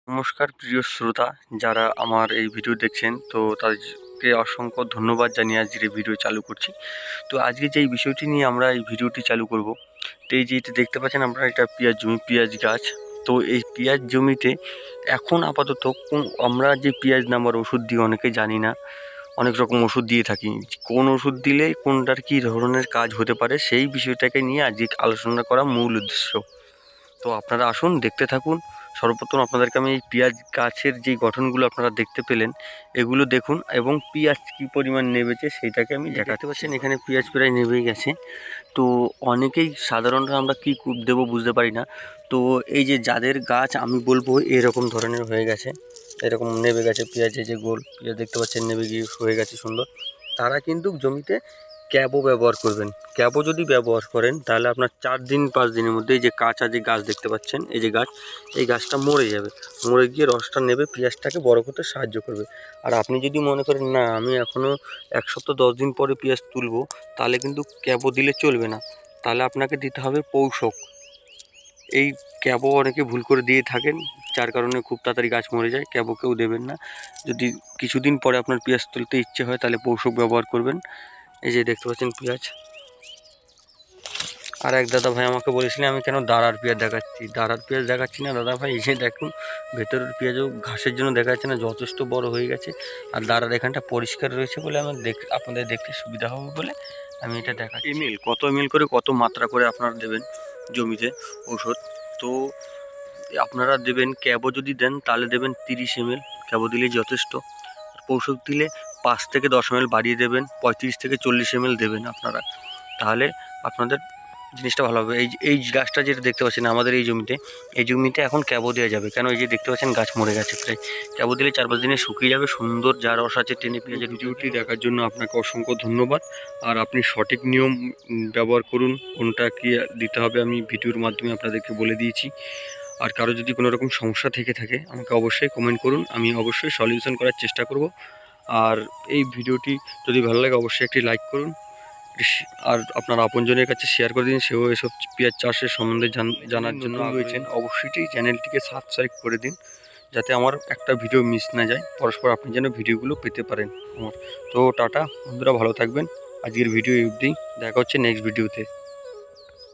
নমস্কার প্রিয় শ্রোতা, যারা আমার এই ভিডিও দেখছেন তো তাদেরকে অসংখ্য ধন্যবাদ জানিয়ে আজকের এই ভিডিও চালু করছি। তো আজকে যে এই বিষয়টি নিয়ে আমরা এই ভিডিওটি চালু করব, তো এই যে এটা দেখতে পাচ্ছেন আপনারা, এটা পেঁয়াজ জমি, পেঁয়াজ গাছ। তো এই পেঁয়াজ জমিতে এখন আপাতত আমরা যে পেঁয়াজ নামার ওষুধ দিই অনেকে জানি না, অনেক রকম ওষুধ দিয়ে থাকি। কোন ওষুধ দিলে কোনটার কী ধরনের কাজ হতে পারে সেই বিষয়টাকে নিয়ে আজকে আলোচনা করা মূল উদ্দেশ্য। তো আপনারা আসুন, দেখতে থাকুন। সর্বপ্রথম আপনাদেরকে আমি এই পেঁয়াজ গাছের যে গঠনগুলো আপনারা দেখতে পেলেন এগুলো দেখুন, এবং পেঁয়াজ কী পরিমাণ নেবেছে সেইটাকে আমি দেখাতে পাচ্ছেন। এখানে পেঁয়াজ প্রায় নেবেই গেছে। তো অনেকেই সাধারণত আমরা কী দেবো বুঝতে পারি না। তো এই যে যাদের গাছ আমি বলবো এরকম ধরনের হয়ে গেছে, এরকম নেবে গেছে পেঁয়াজে, যে গোল পেঁয়াজ দেখতে পাচ্ছেন নেবে গিয়ে হয়ে গেছে সুন্দর, তারা কিন্তু জমিতে ক্যাবও ব্যবহার করবেন। ক্যাবও যদি ব্যবহার করেন তাহলে আপনার 4-5 দিনের মধ্যে এই যে কাঁচা যে গাছ দেখতে পাচ্ছেন, এই যে গাছ, এই গাছটা মরে যাবে। মরে গিয়ে রসটা নেবে, পেঁয়াজটাকে বড় করতে সাহায্য করবে। আর আপনি যদি মনে করেন না আমি এখনও 1 সপ্তাহ 10 দিন পরে পেঁয়াজ তুলবো, তাহলে কিন্তু ক্যাবও দিলে চলবে না। তাহলে আপনাকে দিতে হবে পৌষক। এই ক্যাবও অনেকে ভুল করে দিয়ে থাকেন, যার কারণে খুব তাড়াতাড়ি গাছ মরে যায়। ক্যাবও কেউ দেবেন না। যদি কিছুদিন পরে আপনার পেঁয়াজ তুলতে ইচ্ছে হয় তাহলে পৌষক ব্যবহার করবেন। এই যে দেখতে পাচ্ছেন পেঁয়াজ। আর এক দাদা ভাই আমাকে বলেছিলেন আমি কেন দাঁড়ার পেঁয়াজ দেখাচ্ছি। দাঁড়ার পেঁয়াজ দেখাচ্ছি না দাদা ভাই, এই যে দেখুন ভেতরের পেঁয়াজও ঘাসের জন্য দেখা যাচ্ছে না, যথেষ্ট বড় হয়ে গেছে। আর দাঁড়ার এখানটা পরিষ্কার রয়েছে বলে আমার আপনাদের দেখতে সুবিধা হবে বলে আমি এটা দেখাচ্ছি। কত এমএল করে কত মাত্রা করে আপনারা দেবেন জমিতে ওষুধ। তো আপনারা দেবেন, ক্যাবও যদি দেন তাহলে দেবেন 30 ml, ক্যাবও দিলেই যথেষ্ট। আর পৌষক দিলে 5 থেকে 10 ml বাড়িয়ে দেবেন, 35 থেকে 40 ml দেবেন আপনারা। তাহলে আপনাদের জিনিসটা ভালো হবে। এই গাছটা যেটা দেখতে পাচ্ছেন আমাদের এই জমিতে এখন ক্যাবো দেওয়া যাবে। কেন, এই যে দেখতে পাচ্ছেন গাছ মরে গেছে প্রায়। ক্যাবো দিলে 4-5 দিনে শুকিয়ে যাবে, সুন্দর যা রস আছে টেনে পেঁয়াজের। ভিডিওটি দেখার জন্য আপনাকে অসংখ্য ধন্যবাদ। আর আপনি সঠিক নিয়ম ব্যবহার করুন, কোনটা কী দিতে হবে আমি ভিডিওর মাধ্যমে আপনাদেরকে বলে দিয়েছি। আর কারো যদি কোনো রকম সমস্যা থেকে থাকে আমাকে অবশ্যই কমেন্ট করুন, আমি অবশ্যই সলিউশন করার চেষ্টা করব। আর এই ভিডিওটি যদি ভালো লাগে অবশ্যই একটি লাইক করুন, আর আপনার আপনজনের কাছে শেয়ার করে দিন, সেও এসব পেঁয়াজ চাষের সম্বন্ধে জানার জন্য রয়েছেন। অবশ্যই চ্যানেলটিকে সাবস্ক্রাইব করে দিন, যাতে আমার একটা ভিডিও মিস না যায়। পরস্পর আপনি যেন ভিডিওগুলো পেতে পারেন আমার। তো টাটা বন্ধুরা, ভালো থাকবেন। আজকের ভিডিও এই অবধি, দেখা হচ্ছে নেক্সট ভিডিওতে।